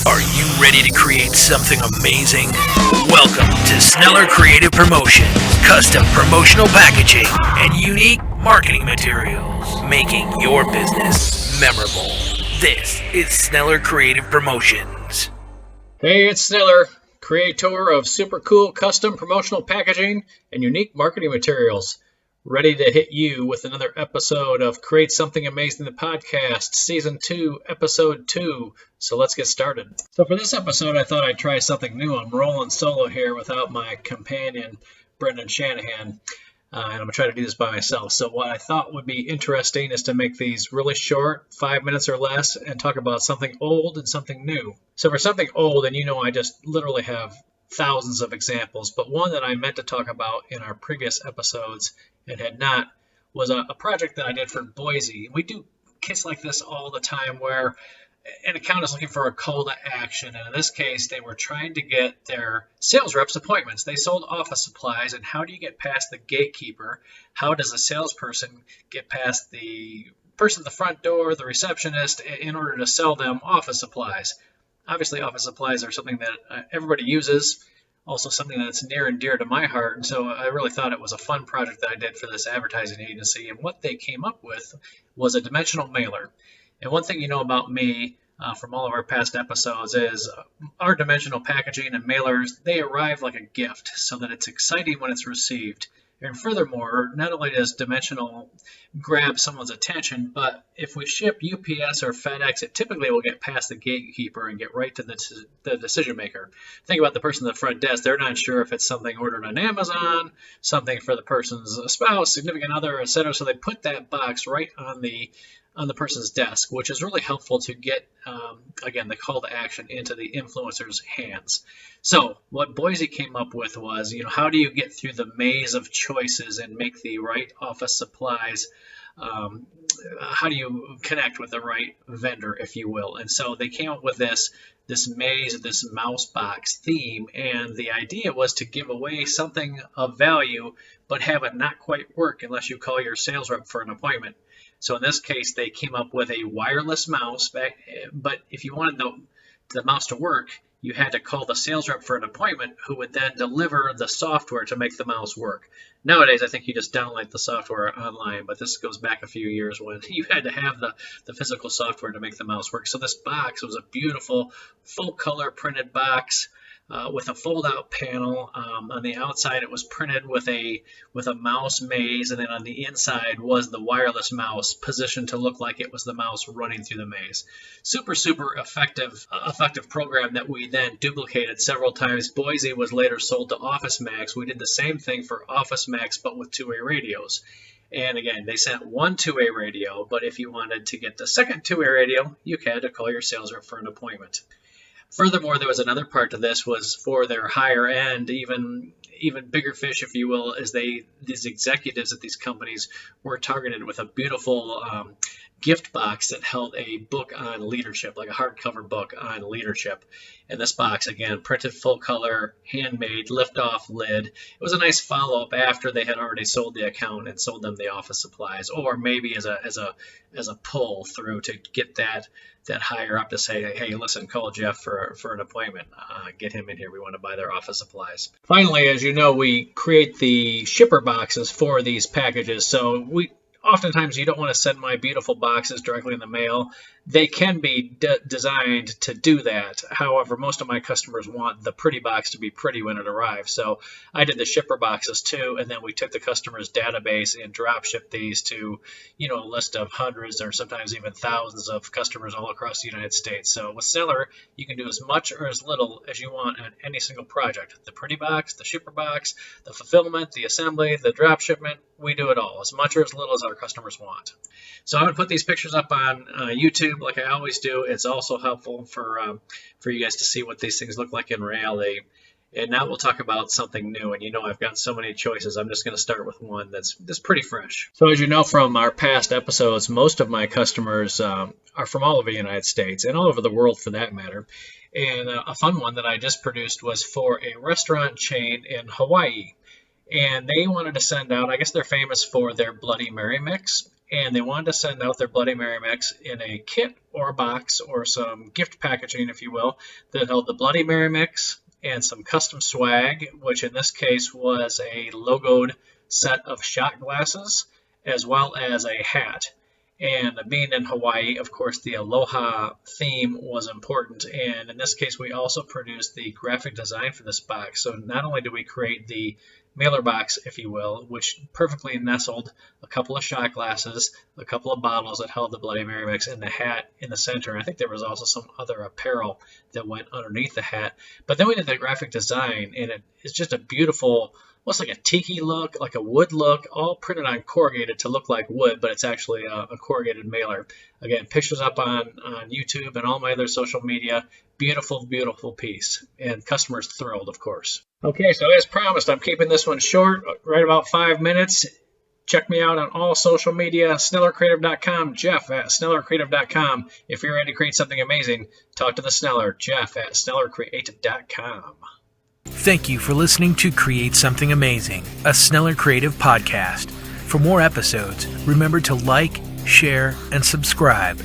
Are you ready to create something amazing? Welcome to Sneller Creative Promotions, custom promotional packaging, and unique marketing materials, making your business memorable. This is Sneller Creative Promotions. Hey, it's Sneller, creator of super cool custom promotional packaging and unique marketing materials. Ready to hit you with another episode of Create Something Amazing, the podcast, Season 2, Episode 2. So let's get started. So for this episode, I thought I'd try something new. I'm rolling solo here without my companion, Brendan Shanahan, and I'm going to try to do this by myself. So what I thought would be interesting is to make these really short, 5 minutes or less, and talk about something old and something new. So for something old, and I just literally have thousands of examples, but one that I meant to talk about in our previous episodes and had not was a project that I did for Boise. We do kits like this all the time where an account is looking for a call to action, and in this case they were trying to get their sales reps appointments. They sold office supplies, and how do you get past the gatekeeper? How does a salesperson get past the person at the front door, the receptionist, in order to sell them office supplies? Obviously, office supplies are something that everybody uses, also something that's near and dear to my heart, and so I really thought it was a fun project that I did for this advertising agency, and what they came up with was a dimensional mailer. And one thing you know about me from all of our past episodes is our dimensional packaging and mailers, they arrive like a gift so that it's exciting when it's received. And furthermore, not only does dimensional grab someone's attention, but if we ship UPS or FedEx, it typically will get past the gatekeeper and get right to the decision maker. Think about the person at the front desk. They're not sure if it's something ordered on Amazon, something for the person's spouse, significant other, etc. So they put that box right on the person's desk, which is really helpful to get, again, the call to action into the influencer's hands. So what Boise came up with was, how do you get through the maze of choices and make the right office supplies? How do you connect with the right vendor, if you will? And so they came up with this maze, this mouse box theme, and the idea was to give away something of value, but have it not quite work unless you call your sales rep for an appointment. So in this case, they came up with a wireless mouse, but if you wanted the mouse to work, you had to call the sales rep for an appointment, who would then deliver the software to make the mouse work. Nowadays, I think you just download the software online, but this goes back a few years when you had to have the physical software to make the mouse work. So this box was a beautiful full color printed box with a fold-out panel. On the outside, it was printed with a mouse maze, and then on the inside was the wireless mouse positioned to look like it was the mouse running through the maze. Super, super effective program that we then duplicated several times. Boise was later sold to Office Max. We did the same thing for Office Max, but with two-way radios. And again, they sent one two-way radio, but if you wanted to get the second two-way radio, you had to call your sales rep for an appointment. Furthermore, there was another part to this was for their higher end, even bigger fish, if you will, as these executives at these companies were targeted with a beautiful gift box that held a book on leadership, like a hardcover book on leadership. And this box, again, printed full color, handmade, lift-off lid. It was a nice follow-up after they had already sold the account and sold them the office supplies, or maybe as a pull through to get that higher up to say, hey, listen, call Jeff for an appointment. Get him in here. We want to buy their office supplies. Finally, as you know, we create the shipper boxes for these packages. So oftentimes you don't want to send my beautiful boxes directly in the mail. They can be designed to do that. However, most of my customers want the pretty box to be pretty when it arrives. So I did the shipper boxes too, and then we took the customer's database and drop shipped these to, a list of hundreds or sometimes even thousands of customers all across the United States. So with Sneller, you can do as much or as little as you want on any single project. The pretty box, the shipper box, the fulfillment, the assembly, the drop shipment, we do it all, as much or as little as our customers want. So I'm going to put these pictures up on YouTube like I always do. It's also helpful for you guys to see what these things look like in reality. And now we'll talk about something new. And I've got so many choices. I'm just going to start with one that's pretty fresh. So as you know from our past episodes, most of my customers are from all over the United States and all over the world for that matter. And a fun one that I just produced was for a restaurant chain in Hawaii. And they wanted to send out, I guess they're famous for their Bloody Mary mix. and they wanted to send out their Bloody Mary mix in a kit or a box or some gift packaging, if you will, that held the Bloody Mary mix and some custom swag, which in this case was a logoed set of shot glasses as well as a hat. And being in Hawaii, of course, the Aloha theme was important. And in this case, we also produced the graphic design for this box. So not only did we create the mailer box, if you will, which perfectly nestled a couple of shot glasses, a couple of bottles that held the Bloody Mary mix, and the hat in the center. I think there was also some other apparel that went underneath the hat. But then we did the graphic design, and it's just a beautiful, almost like a tiki look, like a wood look, all printed on corrugated to look like wood, but it's actually a corrugated mailer. Again, pictures up on YouTube and all my other social media. Beautiful, beautiful piece. And customers thrilled, of course. Okay, so as promised, I'm keeping this one short, right about 5 minutes. Check me out on all social media, snellercreative.com, Jeff at snellercreative.com. If you're ready to create something amazing, talk to the Sneller, Jeff at snellercreative.com. Thank you for listening to Create Something Amazing, a Sneller Creative podcast. For more episodes, remember to like, share, and subscribe.